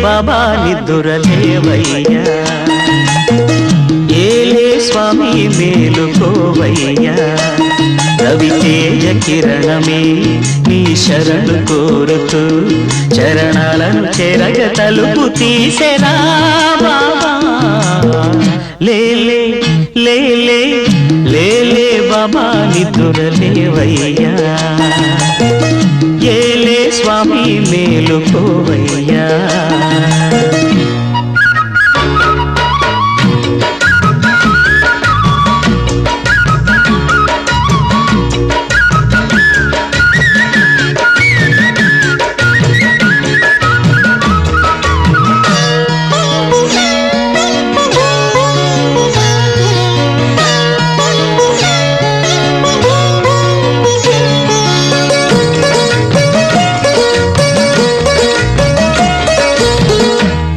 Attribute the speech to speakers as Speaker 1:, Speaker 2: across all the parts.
Speaker 1: బాబా నిద్దురలేవయ్యా ఏలే స్వామి మేలుకోవయ్యా రవితేజ కిరణమే నీ శరణు కోరుతూ చరణాలను చెరగ తలుపు తీసెరా బాబా లేలే లేలే లేలే బాబా నిద్దురలేవయ్యా ఏలే స్వామి మేలుకోవయ్యా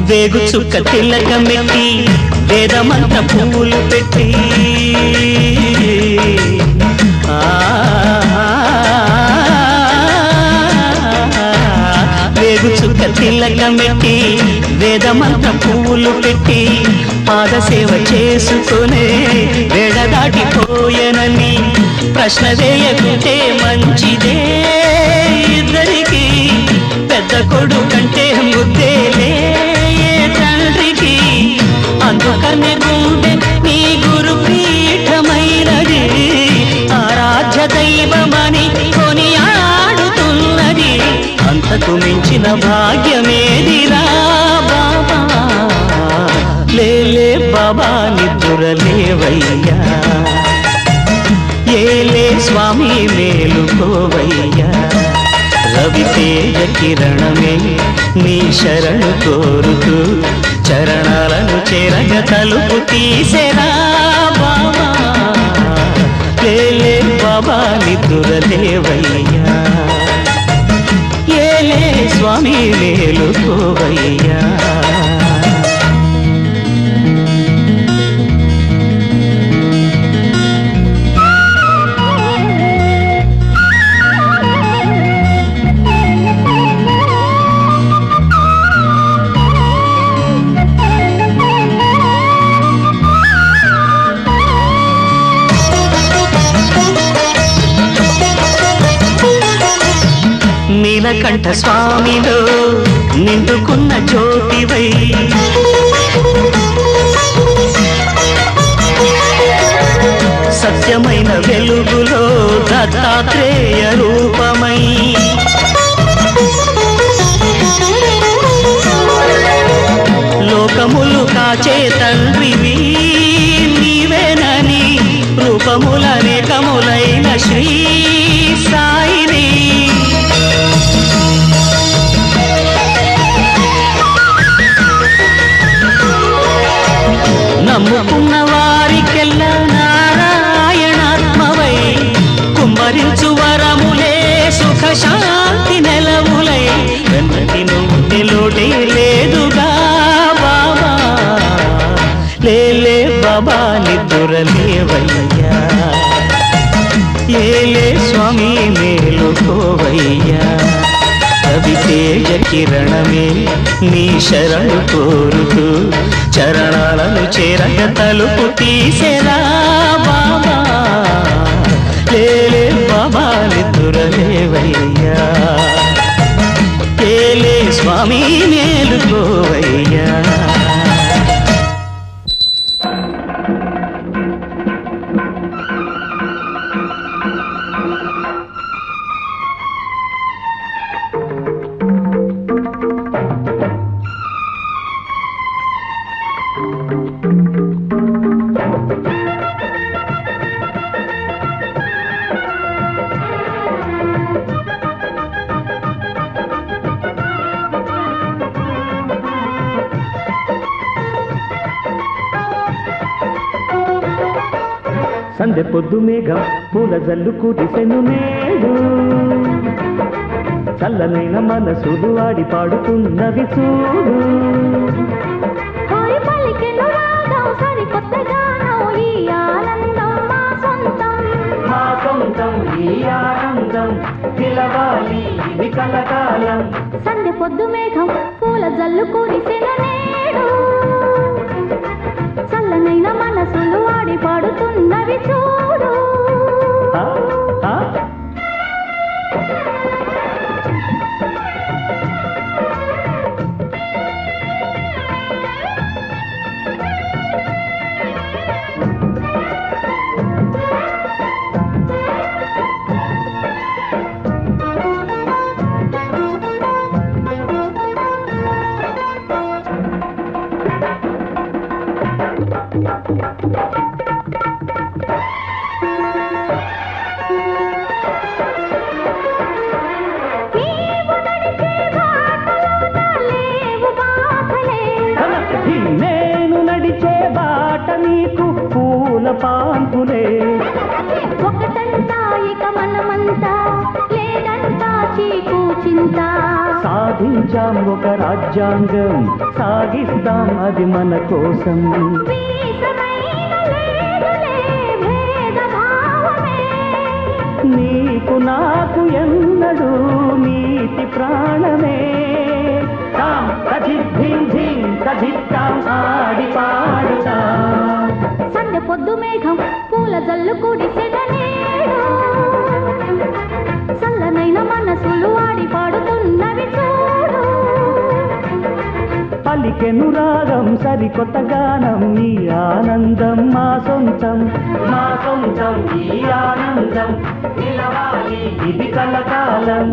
Speaker 1: వేగు చుక్క తిలకమెట్టి వేదమంత పూలు పెట్టి వేగు చుక్క తిలకమెట్టి వేదమంత పూలు పెట్టి పాదసేవ చేసుకునే వేడ దాటిపోయనని ప్రశ్న వేయకుంటే మంచిదే ఇద్దరికి పెద్ద కొడుకంటే ముద్దేలే తండ్రికి అందుకనే గుండె నీ గురు పీఠమైనది ఆరాధ్య దైవమని కొని ఆడుతున్నది అంతకు మించిన భాగ్యమేదిరా బాబా లేలే బాబా నిద్దురలేవయ్యా ఏలే స్వామి మేలుకోవయ్యా రవితేజ కిరణమే నీ శరణు కోరుతూ చరణాలను చెరగ తలుపు తీసెరా బాబా లేలే బాబా నిద్దురలేవయ్యా ఏలే స్వామి మేలుకోవయ్యా నీలకంఠ స్వామిలో నిండుకున్న జ్యోతివై సత్యమైన వెలుగులో దత్తాత్రేయ రూపమై లోకములు కాచే తండ్రివి నీవేనని రూపములనేకములైన శ్రీ సాయిని నమ్ముకున్న వారికెల్లా నారాయణాత్మవై కుమ్మరించు వరములే సుఖ శాంతి నెలవులై వెన్నటి నుండి లోటే లేదుగా బాబా లేలే బాబా నిద్దురలేవయ్యా ఏలే స్వామి మేలుకోవయ్యా రవితేజ కిరణమే నీ శరణు కోరుతూ చరణాలను చేరగ తలుపు తీసెరా బాబా లేలే బాబా నిద్దురలేవయ్యా ఏలే స్వామి మేలుకోవయ్యా సందె పొద్దు మేఘం పూల జల్లుకు దిశను నేడు చల్లనైన మనసులు ఆడి పాడుతున్నవి చూడు ఈ ఆనందం కాలం పిలవాలి ఇది కలకాలం.
Speaker 2: సందె పొద్దు మేఘం పూల జల్లు కురిసెను నేడు, చల్లనైన మనసులు ఆడి పాడుతున్నవి చూడు.
Speaker 1: నేను నడిచే బాట నీకు పూల పాన్పులే.
Speaker 2: ఒకటంతా ఇక మనమంతా లేదంతా చీకు చింత.
Speaker 1: సాధించాం ఒక రాజ్యాంగం సాగిస్తాం అది మన కోసం. నీకు నాకు ఎన్నడు నీతి ప్రాణమే. ఆడి పాడుతా
Speaker 2: సందె పొద్దు మేఘం పూల జల్లు కురిసెను నేడు, చల్లనైన మనసులు ఆడి పాడుతున్నవి చూడు.
Speaker 1: పలికెను రాగం సరికొత్త గానం ఈ ఆనందం మా సొంతం. మా సొంతం ఈ ఆనందం నిలవాలి ఇది కలకాలం.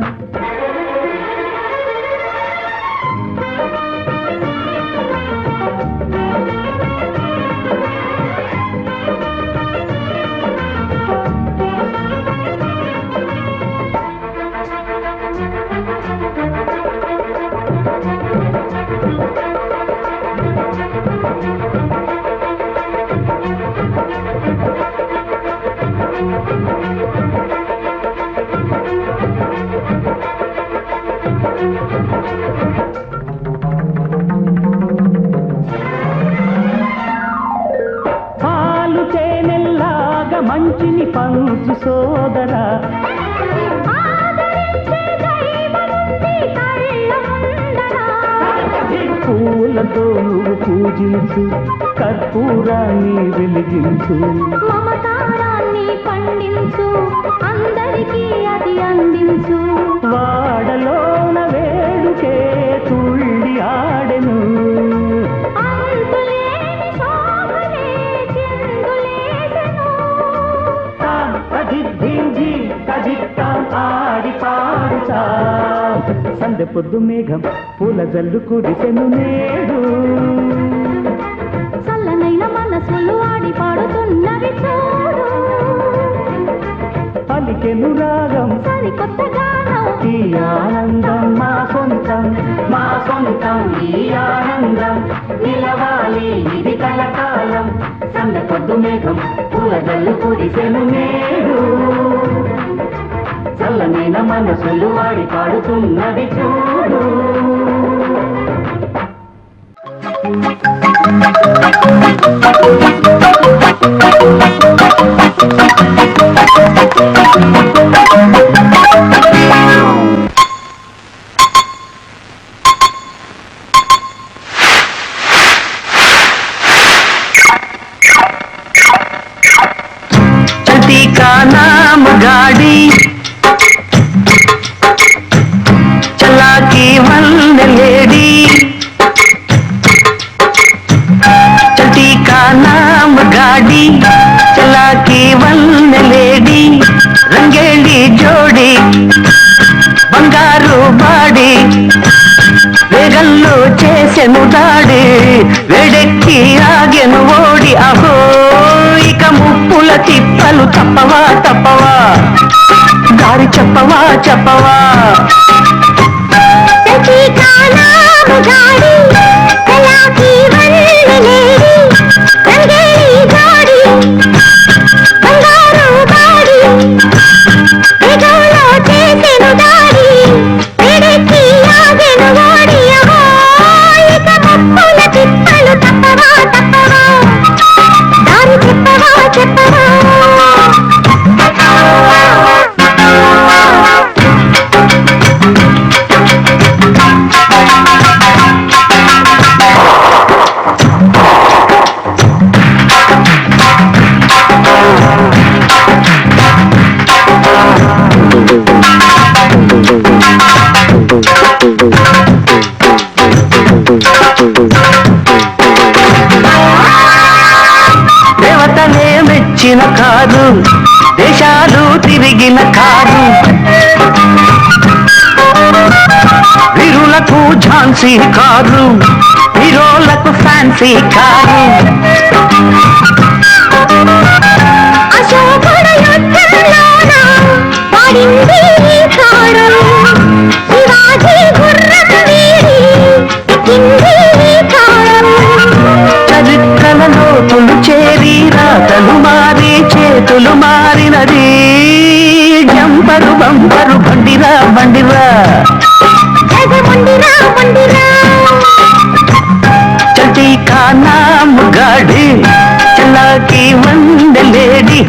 Speaker 1: పాలు తేనెల్లాగా మంచిని పంచు సోదరా, పూలతో నువ్వు పూజించు కర్పూరాన్ని వెలిగించు.
Speaker 2: మమకారాన్ని పండించు అందరికీ అది అందించు.
Speaker 1: వాడలోన వేడుకే తుళ్ళి ఆడెను,
Speaker 2: అంతులేని శోభలే చిందులేసెను.
Speaker 1: ఆడి పాడుతా సందె పొద్దు మేఘం పూల జల్లు కురిసెను నేడు,
Speaker 2: చల్లనైన మనసులు ఆడి పాడుతున్నవి చూడు.
Speaker 1: పలికెను రాగం
Speaker 2: సరికొత్త గానం
Speaker 1: ఈ ఆనందం మా సొంతం. మా సొంతం ఈ ఆనందం నిలవాలి ఇది కలకాలం. సందె పొద్దు మేఘం పూల జల్లు కురిసెను నేడు, చల్లనైన మనసులు వాడి పాడుతున్నది చూడు. चलती का नाम गाड़ी चला की वन लेडी, चलती का नाम गाड़ी चला की वन लेडी. రంగేళి జోడి బంగారు బాడి వేగంలో చేసెను దాడి. వేడెక్కి ఆగెను ఓడి అహో ఇక ముప్పుల తిప్పలు తప్పవా తప్పవా దారి చెప్పవా చెప్పవా.
Speaker 2: చెప్పవా
Speaker 1: నడిచిన కారు దేశాలు తిరిగిన కారు వీరులకు ఝాన్సీ కారు హీరోలకు ఫ్యాన్సీ కారు
Speaker 2: అశోకుడు యుద్ధంలోన వాడింది ఈ కారు శివాజీ గుర్రం వీడి ఎక్కింది ఈ కారు
Speaker 1: చరిత్రలలో చేరి రాతలు మారి చేతులు మారినది జంపరు బంపరు బండిరా బండిరా
Speaker 2: జగమండిరా మండిరా
Speaker 1: చల్తీ కా నామ్ గాడి చలాకి వందలేడి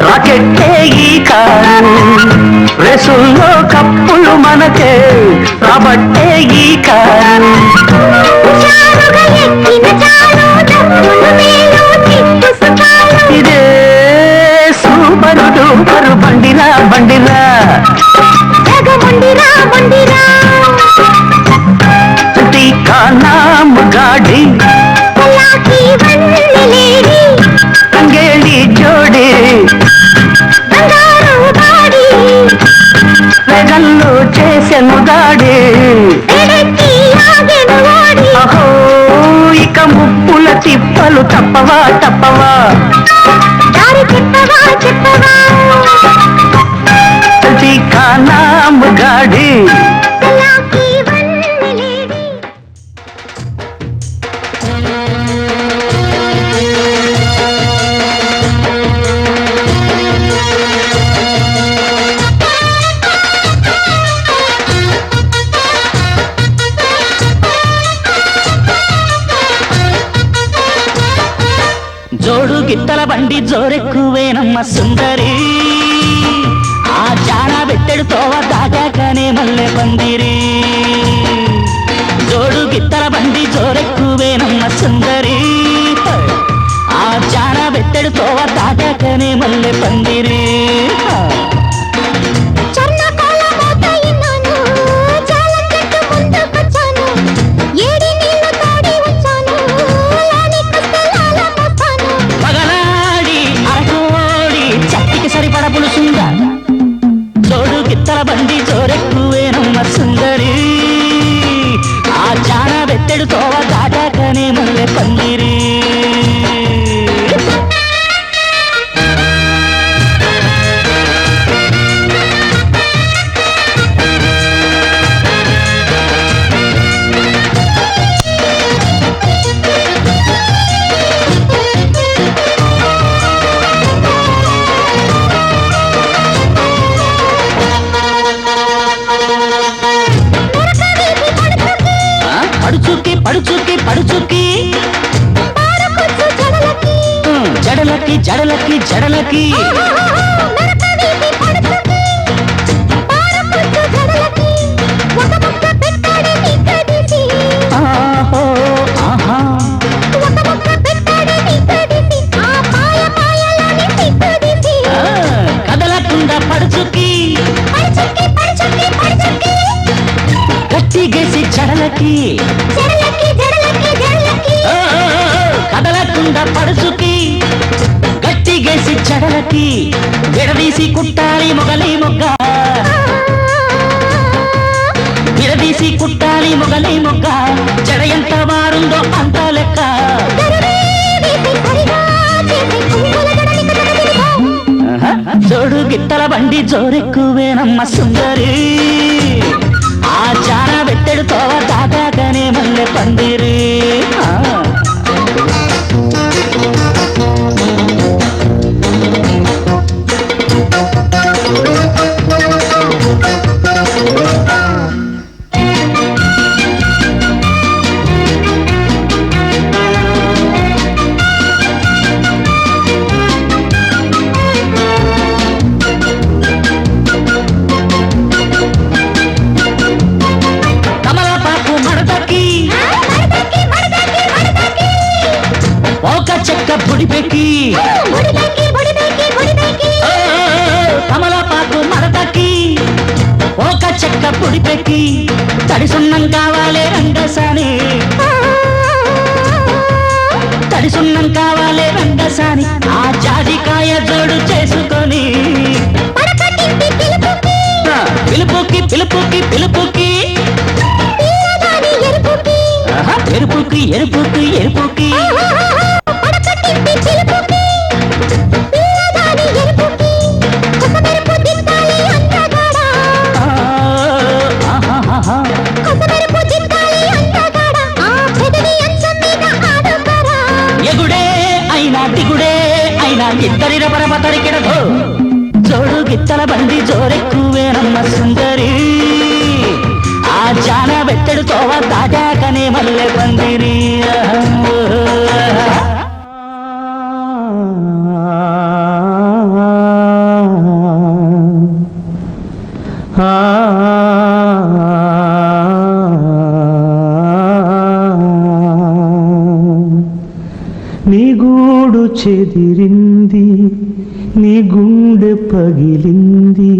Speaker 1: రాకెట్టే ఈ కారు రేసుల్లో కప్పులు మనకే రాబట్టే ఈ కారు ఇదే సూపరు డూపరు బండిరా బండిరా
Speaker 2: జగమండిరా మండిరా
Speaker 1: చల్తీ కా నామ్ గాడి
Speaker 2: చలాకి వందలేడి
Speaker 1: రంగేళి జోడి
Speaker 2: బంగారు బాడి
Speaker 1: ప్రజల్లో చేసెను దాడి
Speaker 2: ఎడెక్కి ఆగెను వాడి
Speaker 1: అహో ఇక ముప్పుల తిప్పలు తప్పవా తప్పవా
Speaker 2: దారి చెప్పవా చెప్పవా
Speaker 1: చల్తీ కా నామ్ గాడి
Speaker 2: చలాకి వందలేడి
Speaker 1: జోడు గిత్తల బండి జోరెక్కువేనమ్మ సుందరి ఆ జాన బెట్టెడు తోవ దాటాకనే మల్లె పందిరి జోడు గిత్తల బండి జోరెక్కువేనమ్మ సుందరి ఆ జాన బెట్టెడు తోవ దాటాకనే మల్లె పందిరి
Speaker 2: చర్ణకాల మోత ఇన్నాను జాలం చెట్టు ముందుకొచ్చాను ఏడి నీళ్లు తాడి వచ్చాను లాని కస్తలాల మోస్తాను
Speaker 1: పగలాడి అరకోడి చట్టికి సరిపడ పులుసుందా జోడు గిత్తల బండి జోరెక్కువేనమ్మ సుందరి ఆ జాన బెత్తెడు తోవ దాటాకనే మల్లె పందిరి పడుచుకి పడుచుకి పడుచుకి
Speaker 2: పారకొచ్చు జడలకి
Speaker 1: జడలకి జడలకి జడలకి
Speaker 2: నరకవీధి పడుచుకి పారకొచ్చు జడలకి ఒక ముక్క పెట్టాడే నిక్కడిసి
Speaker 1: ఆహో ఆహా
Speaker 2: ఒక ముక్క పెట్టాడే నిక్కడిసి ఆ పాయ పాయలోని నిక్కడిసి
Speaker 1: కదలకుండా పడుచుకి
Speaker 2: పడుచుకి పడుచుకి పడుచుకి
Speaker 1: గట్టిగేసి జడలకి
Speaker 2: జడలకి జడలకి జడలకి
Speaker 1: కదలకుండా పడుచుకి గట్టిగేసి జడలకి విడదీసి కుట్టాలి మొగలి మొగ్గ విడదీసి కుట్టాలి మొగలి మొగ్గ జడ ఎంత మారుందో అంత బండి జోరెక్కువేనమ్మ సుందరి ఆ జాన వెట్టెడు తోవ దాటాకనే మల్లె పందిరి బుడిపెక్కి కమలపాకు మడతకి ఒక చెక్క బుడిపెక్కి తడిసున్నం కావాలే రంగసాని తడిసున్నం కావాలే రంగసాని ఆ జాజికాయ జోడు చేసుకొని పిలుపుకి పిలుపుకి పిలుపుకి ఎరుపుకి ఎరుపుకి ఎరుపుకి ఎగుడే అయినా దిగుడే అయినా ఇద్దరి రపరప తరికెడదు జోడు గిత్తల బండి జోరెక్కువేనమ్మ సుందరి ఆ జాన వెట్టెడు తోవ దాటాకనే మల్లె పందిరి
Speaker 3: నీ గూడు చెదిరింది నీ గుండె పగిలింది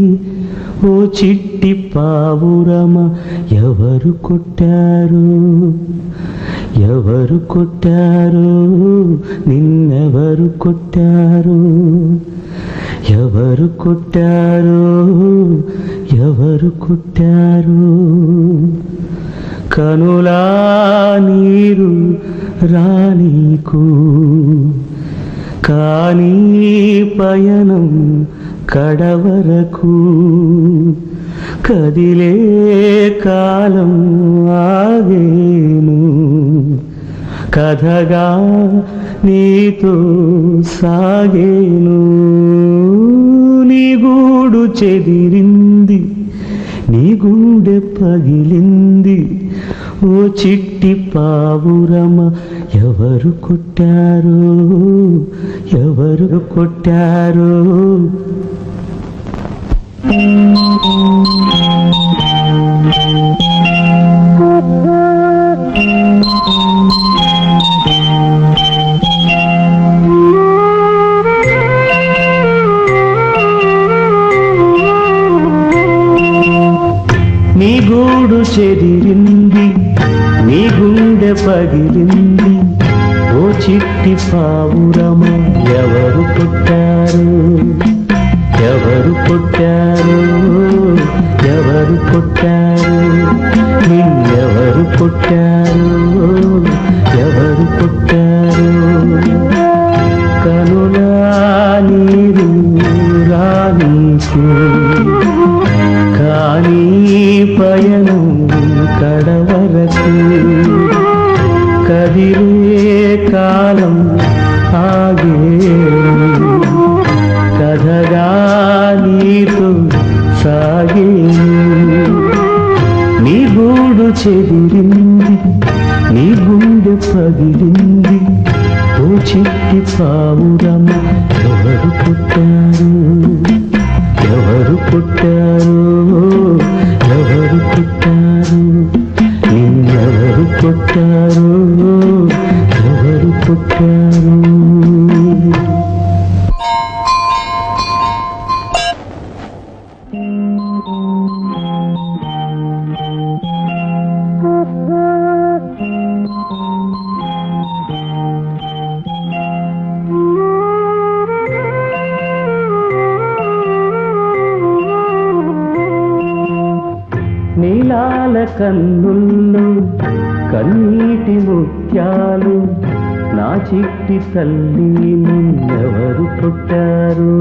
Speaker 3: ఓ చిట్టి పావురమ ఎవరు కొట్టారు ఎవరు కొట్టారు నిన్నెవరు కొట్టారు ఎవరు కొట్టారు ఎవరు కొట్టారు కనులా నీరు రానీకు కానీ పయనం కడవరకు కదిలే కాలం ఆగేను కథగా నీతో సాగేను నీ గూడు చెదిరింది నీ గుండె పగిలింది ఓ చిట్టి పావురమ ఎవరు కొట్టారు ఎవరు కొట్టారు నీ గూడు చెదిరింది నీ గుండె పగిలింది ఓ చిట్టి పావురమ ఎవరు కొట్టారు ఎవరు కొట్టారు ఎవరు కొట్టారు నిన్నెవరు కొట్టారు ఎవరు కొట్టారు కనులా నీరు రానీకు కానీ పయనం కడవరకు కదిలే కాలం ఆగేను కథగా నీతో సాగేను నీ గూడు చెదిరింది నీ గుండె పగిలింది ఓ చిట్టి పావురమ ఎవరు కొట్టారు ఎవరు కొట్టారు ఎవరు కొట్టారు నిన్నెవరు కొట్టారు ఎవరు కొట్టారు నీలాల కన్నుల్లో కన్నీటి ముత్యాలు నా చిట్టి తల్లి నిన్నెవరు కొట్టారు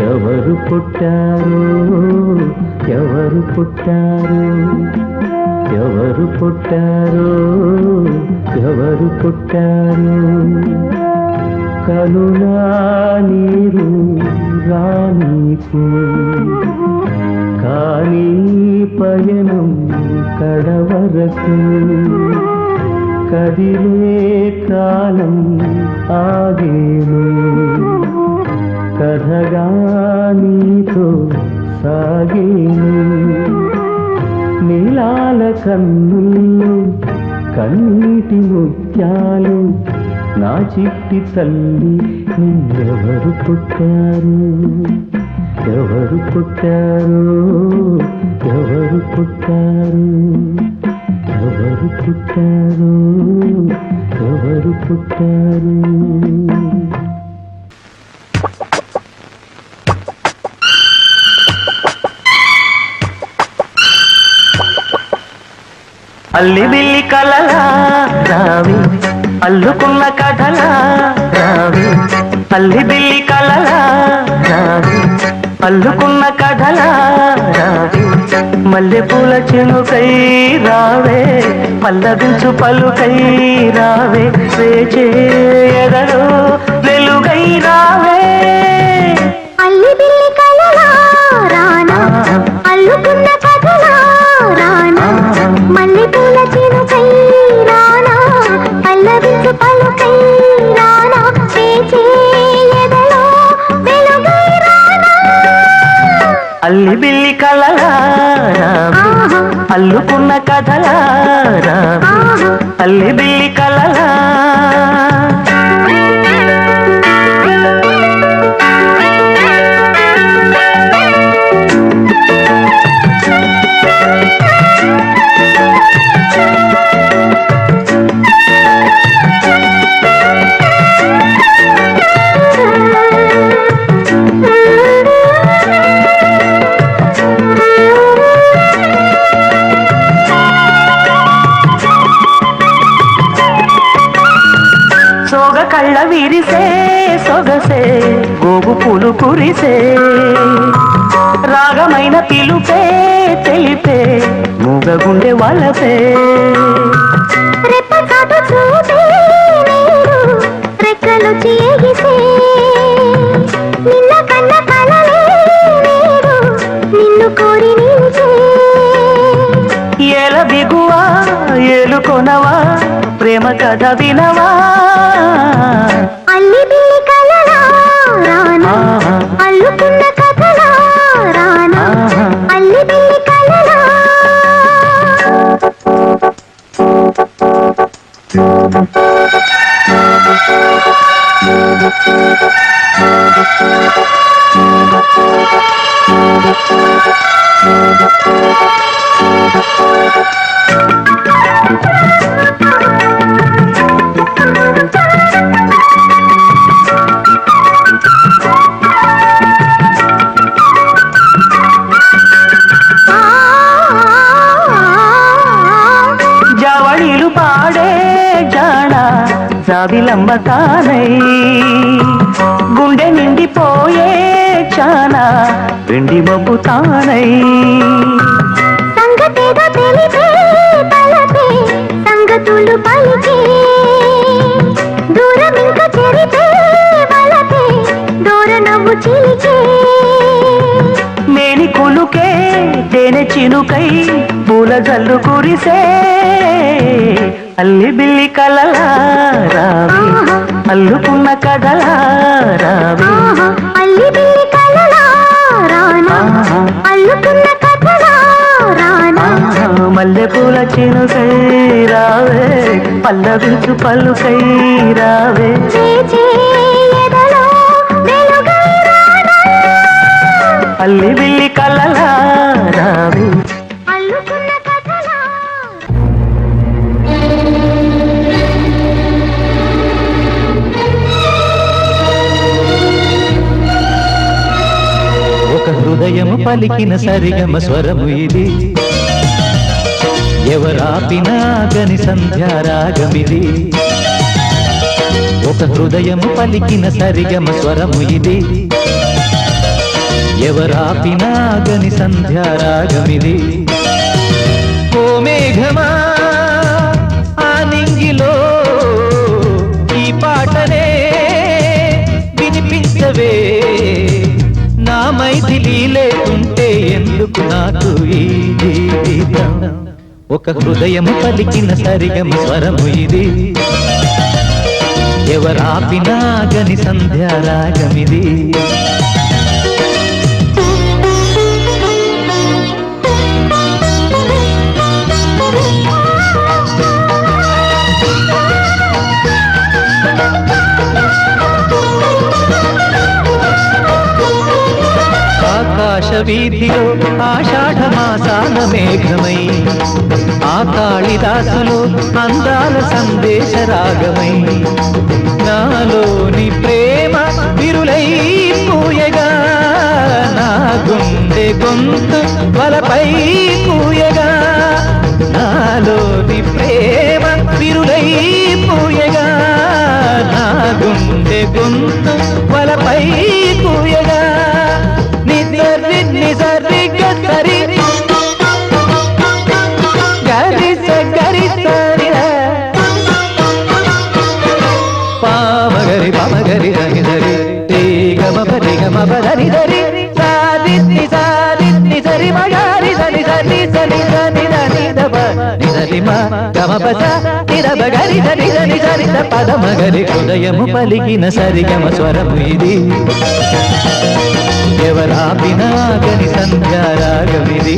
Speaker 3: ఎవరు పుట్టారు ఎవరు పుట్టారు ఎవరు పుట్టారు ఎవరు పుట్టారు కనులా నీరు రానీకు కానీ పయనం కడవరకు కదిలే కాలం ఆగేను కథగా నీతో సాగేను నీలాల కన్నుల్లో కన్నీటి ముత్యాలు నా చిట్టి తల్లి ఎవరు పుట్టారు ఎవరు పుట్టారు ఎవరు పుట్టారు ఎవరు పుట్టారు ఎవరు పుట్టారు
Speaker 1: అల్లి బిల్లి కలలా రావి అల్లుకున్న కథలా రావి అల్లి బిల్లి కలలా రావి అల్లుకున్న కథలా రావి మల్లె పూల చినుకై రావే పల్లవించు పలుకై రావే వేచే ఎదలో వెలుగై రావే
Speaker 2: అల్లి బిల్లి కలలా రానా అల్లుకున్న కథలా రానా మల్లె పూల చినుకై రానా పల్లవించు పలుకై రానా వేచే ఎదలో వెలుగై రానా
Speaker 1: అల్లి బిల్లి కలలా రావి అల్లుకున్న కథలా రావి అల్లి బిల్లి కలలా కళ్ళ విరిసే సొగసే గోగు పూలు కురిసే రాగమైన పిలుపే తెలిపే మూగగుండె వలసే
Speaker 2: రెప్పచాటు చూపే నీరు రెక్కలు చేగిసే నిన్న కన్న కలలే నీరు నిన్ను కోరి నిలిచే
Speaker 1: ఏల బిగువా ఏలుకొనవా ప్రేమ కథ వినవా
Speaker 2: అల్లి బిల్లి కలలా రానా అల్లుకున్న కథలా రానా అల్లి బిల్లి కలలా
Speaker 1: జవళిలు పాడే జాడా జాబిలమ్మ తానై గుండె నిండిపోయే చానా వెండి మబ్బు తానై
Speaker 2: సంగతేదో తెలిపే తలపే సంగతులు పలికే దూరం ఇంకా చెరిపే వలపే దూర నవ్వు చిలికే
Speaker 1: మేని కులుకే తేనె చినుకై పూల జల్లు కురిసే అల్లి బిల్లి కలలా రావి అల్లుకున్న కథలా రావి
Speaker 2: అల్లి బిల్లి కలలా రానా అల్లుకున్న కథలా రానా
Speaker 1: మల్లె పూల చినుకై రావే పల్లవించు పలుకై రావే
Speaker 2: చేచే ఎదలో వెలుగై రానా
Speaker 1: అల్లి బిల్లి కలలా రావి
Speaker 2: అల్లుకున్న కథలా
Speaker 3: ఒక హృదయము పలికిన సరిగమ స్వరము ఇది ఎవరాపినా గని సంధ్యారాగమిది ఒక హృదయము పలికిన సరిగమ స్వరము ఇది ఎవరాపినాగని సంధ్యారాగమిది. ఓ మేఘమా ఆ నింగిలో ఈ పాటనే వినిపించవే, నా మైథిలి లేకుంటే ఎందుకు నాకు ఈ జీవితం. ఒక హృదయము పలికిన సరిగమ స్వరము ఇది, ఎవరాపినాగని సంధ్యారాగమిది. ఆకాశ వీధిలో ఆషాఢ మాసాన మేఘమై, ఆ కాళిదాసులో అందాల సందేశ రాగమై, నాలోని ప్రేమ విరులై పూయగా, నా గుండె గొంతు వలపై పూయగా, నాలోని ప్రేమ విరులై పూయగా, నా గుండె గొంతు వలపై పూయగా, నిజరి నిజరి గరి గరి సరి సరి పామగరి పామగరి ధరి ధరి తే గమ పరి గమ పరి ధరి సారి సారి సరి మగరి ధరి ధరి సరి ధని ధని దబ నిధరి మా గమ పస నిదబ గరి ధరి ధని సరి ద పద మగరి. హృదయము పలికిన సరిగమ స్వరము ఇది, ఎవరాపినాగని సంధ్యారాగమిది.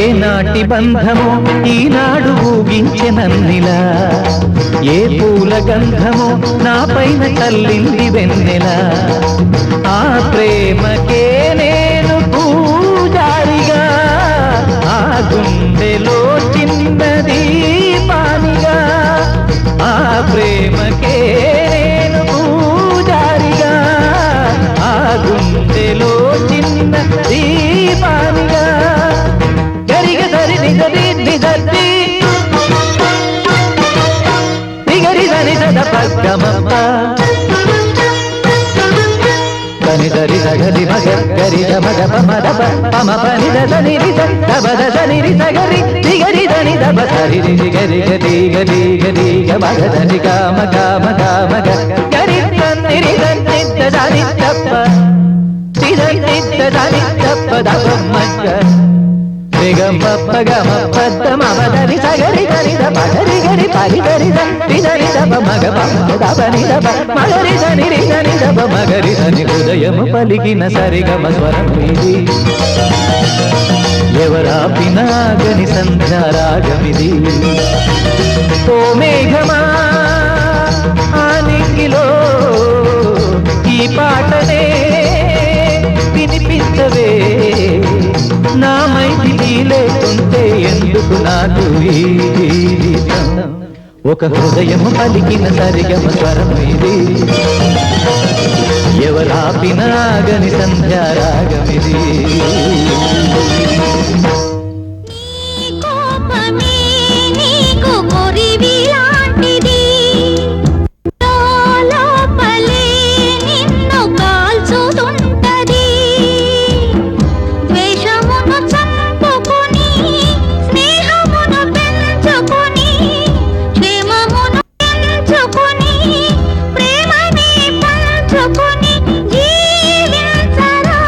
Speaker 3: ఏనాటి బంధమో ఈనాడు ఊగించెనన్నిలా, ఏ పూల గంధమో నా పైన చల్లింది వెన్నెలా, ఆ ప్రేమకే నేను పూజారిగా, ఆ గుండెలో చిన్నది పానిగా, ఆ ప్రేమకే నేను పూజారిగా, ఆ గుండెలో చిన్నది పానిగా, గరిగ సరి నిజరి నిజరి నిగరి ధని సద పగ్గమప్ప పని ధరి సగరి మగ గరి మగ పమద పమ పని దని రిస దబద దని రిస గరి నిగరి ధని దబ సరి రి గరి గరి గరి గరి మగ ధని గమ గమ గమ గరి దని రి దని దని తప్ప దని దని తప్ప దబ మగ గమ పగమ పద్మ మదని సగరి దని దబ గరి గరి పరి గరి దని దని దబ మగ పమ దబ ని దబ మగరి దని రి దని దబ మగరి దని. హృదయము పలికిన సరిగమ స్వరము ఇది, ఎవరాపినాగని సంధ్యారాగమిది. ఓ మేఘమా ఆ నింగిలో ఈ పాటనే వినిపించవే, నా మైథిలి లేకుంటే ఎందుకు నాకు ఈ జీవితం. ఒక హృదయము పలికిన సరిగమ స్వరము ఇది, ఎవరాపినాగని సంధ్యారాగమిది.
Speaker 2: కోపమే నీకు కొరివి లాంటిది, లోపలే నిన్ను కాల్చుతుంటది, ద్వేషమును చంపుకొని స్నేహమును పెంచుకొని క్షేమమును పెంచుకొని ప్రేమని పంచుకొని జీవించరా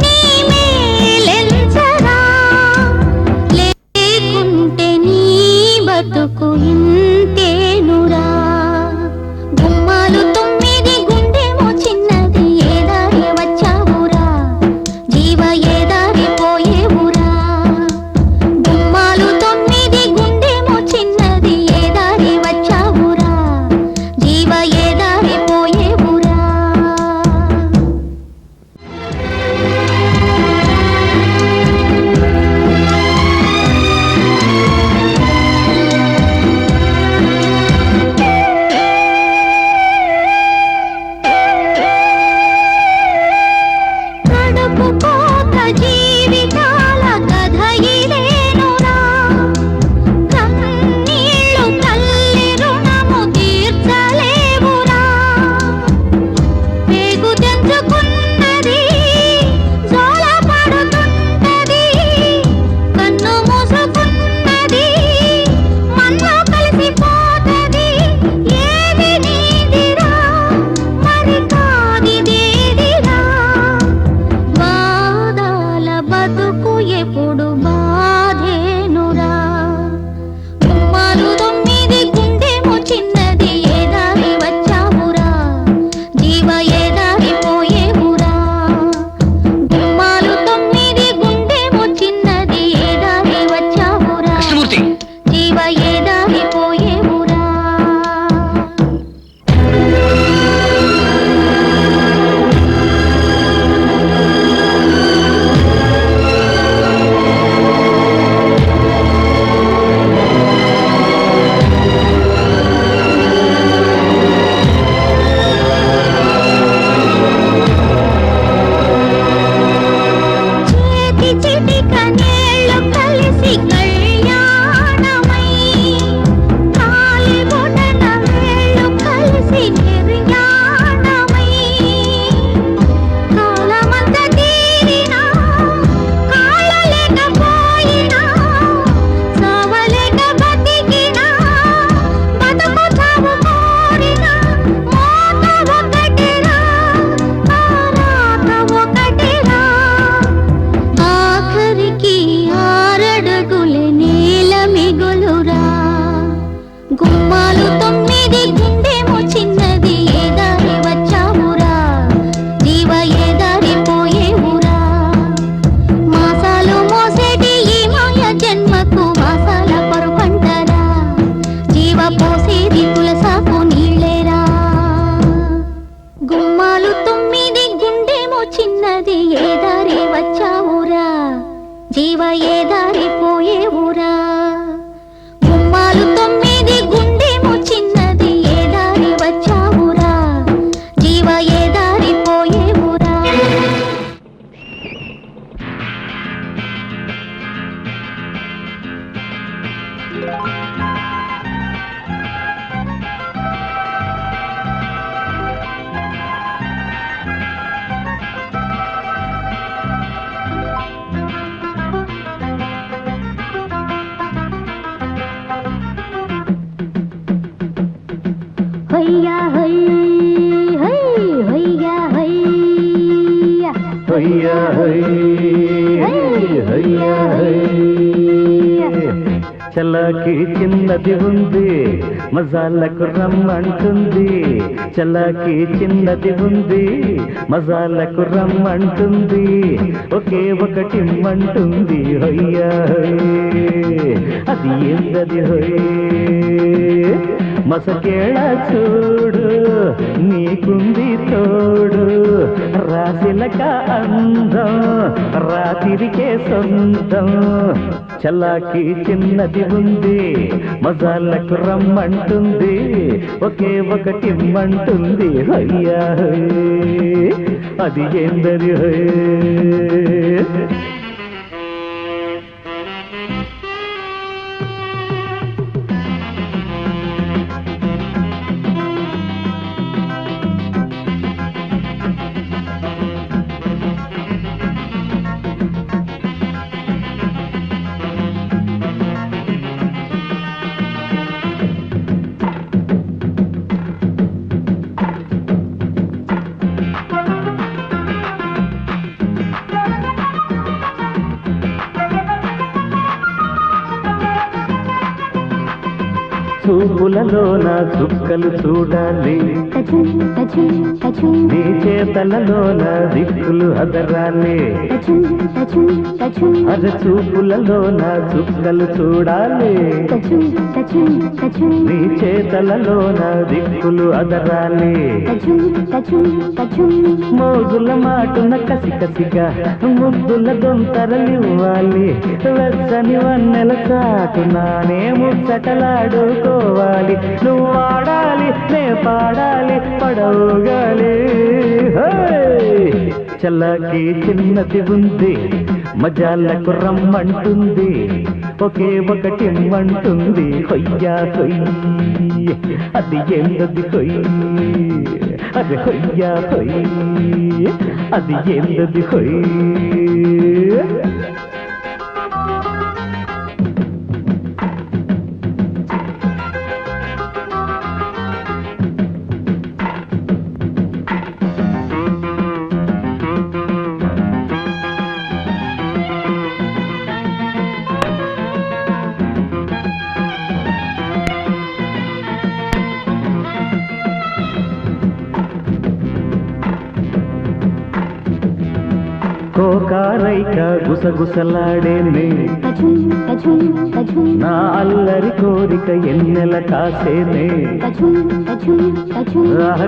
Speaker 2: నీ మేలెంచరా.
Speaker 3: చల్లకి చిన్నది ఉంది మజాలకు రమ్మంటుంది చల్లకి చిన్నది ఉంది మజాలకు రమ్మంటుంది ఒకే ఒకటి ఇమ్మంటుంది హొయ్యా అది ఏందది హొయ్ మసకేళ చూడు నీకుంది తోడు రాసిలక అందం రాతిరికే సొంతం చల్లాకి చిన్నది ఉంది మజాలకు రమ్మంటుంది ఒకే ఒకటి ఇమ్మంటుంది హయ్యా అది ఏందరి హై చూపులలోన చుక్కలు చూడాలి నీ చేతలలోన దిక్కులు అదరాలి అర చూపులలోన చుక్కలు చూడాలి నీ చేతలలోన దిక్కులు అదరాలి మోజుల మాటున కసి కసిగా ముద్దుల దొంతరలివ్వాలి వెచ్చని వన్నెల చాటునానే ముచ్చటలాడుకోవాలి నువ్వు ఆడాలి నే పాడాలి పడవుగాలి చల్లకి చిన్నది ఉంది మజాలకు రమ్మంటుంది ఒకే ఒకటి ఇమ్మంటుంది హొయ్యా హొయ్యి అది ఏందది హొయ్యి అది హొయ్యా హొయ్యి అది ఏందది హొయ్యి కోకారైక గుసగుసలాడేనే నా అల్లరి కోరిక ఎన్నెల కాసేనే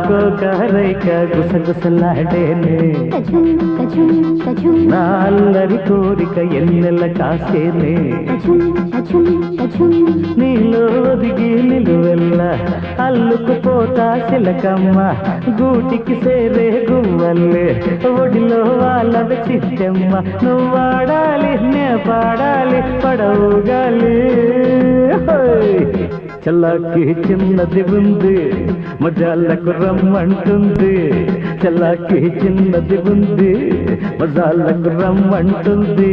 Speaker 3: కోకారైక గుసగుసలాడేనే నా అల్లరి కోరిక ఎన్నెల కాసేనే నీలో ఒదిగి నిలువెల్ల అల్లుకుపోతా సిలకమ్మ గూటికి సేరే గువ్వల్లే ఒడిలో వాళ్ళ చిట్టమ్మ నువ్వు ఆడాలి నే పాడాలి పడవుగాలి చల్లకి చిన్నది ఉంది మజాలకు రమ్మంటుంది చల్లకి చిన్నది ఉంది మజాలకు రమ్మంటుంది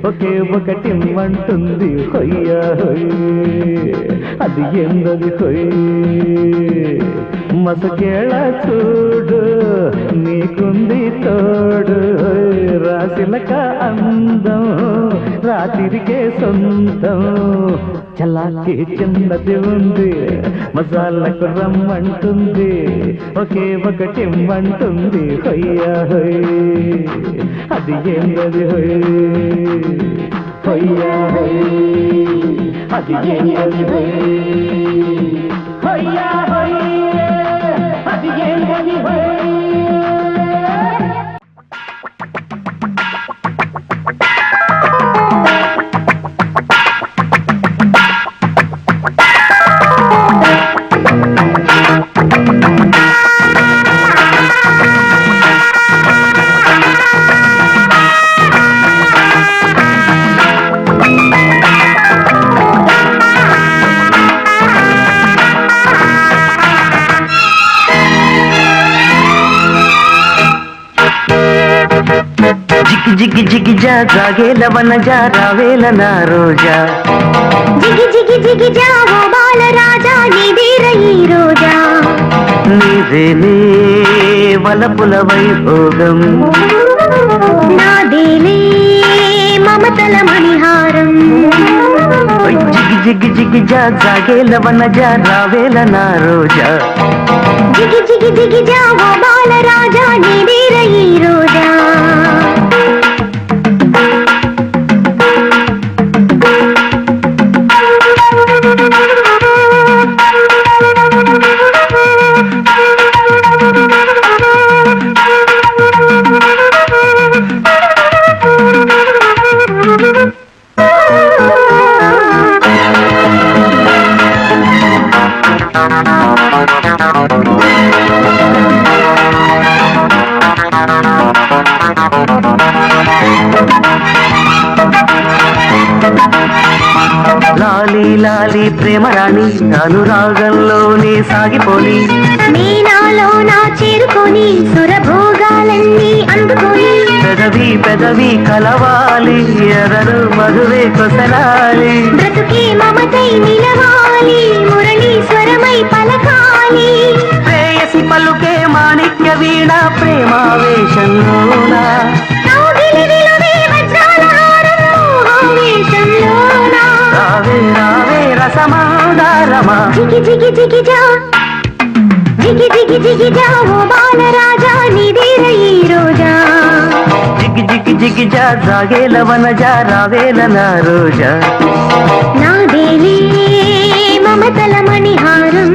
Speaker 3: ఒకే ఒకటి ఇమ్మంటుంది హొయ్యా హొయ్యి అది ఏందది హొయ్యి మసకేళ చూడు నీకుంది తోడు రాసిలక అందం రాతిరికే సొంతం చల్లాకి చిన్నది ఉంది మసాలకు రమ్మంటుంది ఒకే ఒకటి ఇమ్మంటుంది హొయ్యా హొయ్యి అది ఏందది హొయ్యి హొయ్యా హొయ్యి అది ఏందది హొయ్యి హొయ్యా హొయ్యి అది ఏందది హొయ్యి జిగి జిగి జా జాగేల వన జా రావేల నా రోజా
Speaker 2: జిగి జిగి జిగి జా ఓ బాల రాజా నీదేర ఈ రోజా
Speaker 3: నీదేలే వలపుల వైభోగం
Speaker 2: నాదేలే మమతల మణిహారం
Speaker 3: జిగి జిగి జిగి జా జాగేల వనజ రావేల నా రోజా
Speaker 2: జిగి జిగి జిగి జా ఓ బాల రాజా నీదేర ఈ రోజా
Speaker 3: లాలి లాలి ప్రేమరాణి అనురాగంలోనే సాగిపోని
Speaker 2: మీనాలో నా చేరుకొని సురభోగాలన్నీ అందుకొని
Speaker 3: పెదవి పెదవి కలవాలి ఎదరు మధువే కొసలాలి
Speaker 2: బ్రతుకే మమతై నిలవాలి మురళీశ్వరమై పలకాలి
Speaker 3: ప్రేయసి పలుకే మాణిక్య వీణ ప్రేమావేశంలోన
Speaker 2: కౌగిలి విలువే వజ్రాల హారం మోహావేశంలోన
Speaker 3: రావే రావే రసమాదారమా
Speaker 2: జిగి జిగి జిగి జా జిగి జిగి జిగి జా ఓ బాల రాజా నీదేర ఈ రోజా
Speaker 3: జిగి జిగి జిగి జా జాగేల వనజ రావేల నా రోజా
Speaker 2: నాదేలే మమతల మణిహారం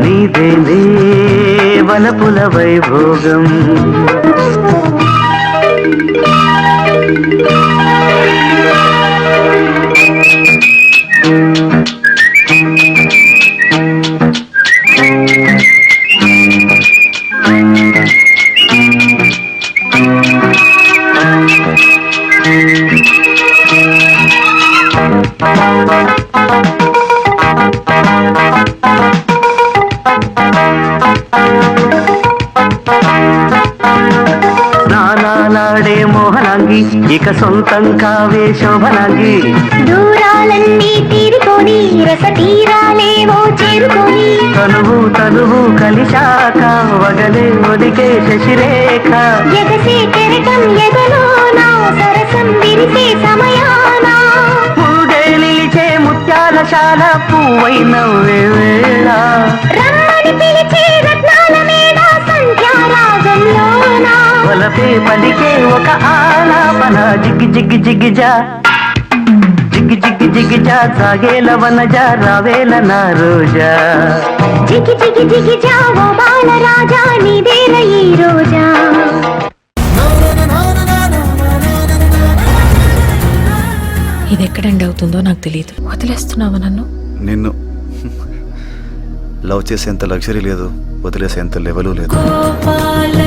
Speaker 3: నీదేనే వలపుల వైభోగం స్నానాలాడే మోహనాంగి ఇక సొంతం కావే శోభనాంగి
Speaker 2: దూరాలన్నీ తీరుకొని రస తీరాలేవో చేరుకొని
Speaker 3: తనువు తనువు కలిశాక వగలే ఒదికే శశిరేఖ
Speaker 2: ఎగసే కెరటం ఎగలోనా సరసం విరిసే సమయానా
Speaker 3: పూడే నిలిచే ముత్యాలశాల పువ్వైన వేళ
Speaker 2: రమ్మని పిలిచే రత్నాల మేడ సంధ్యారాగంలోనా
Speaker 3: వలపే పలికే ఒక ఆలాపన జిగ్గి జిగ్గి జిగ్గి జా జిగ్గి జిగ్గి జిగ్గి జా సాగేల వనజ రావేల నా రోజా
Speaker 2: జిగి జిగి జిగి జా ఓ బాల రాజా నీదేర ఈ రోజా
Speaker 4: ఇది ఎక్కడ ఎండ్ అవుతుందో నాకు తెలియదు. వదిలేస్తున్నావా నన్ను?
Speaker 5: నిన్ను లవ్ చేసేంత లగ్జరీ లేదు, వదిలేసేంత లెవెలు లేదు.
Speaker 4: గోపాల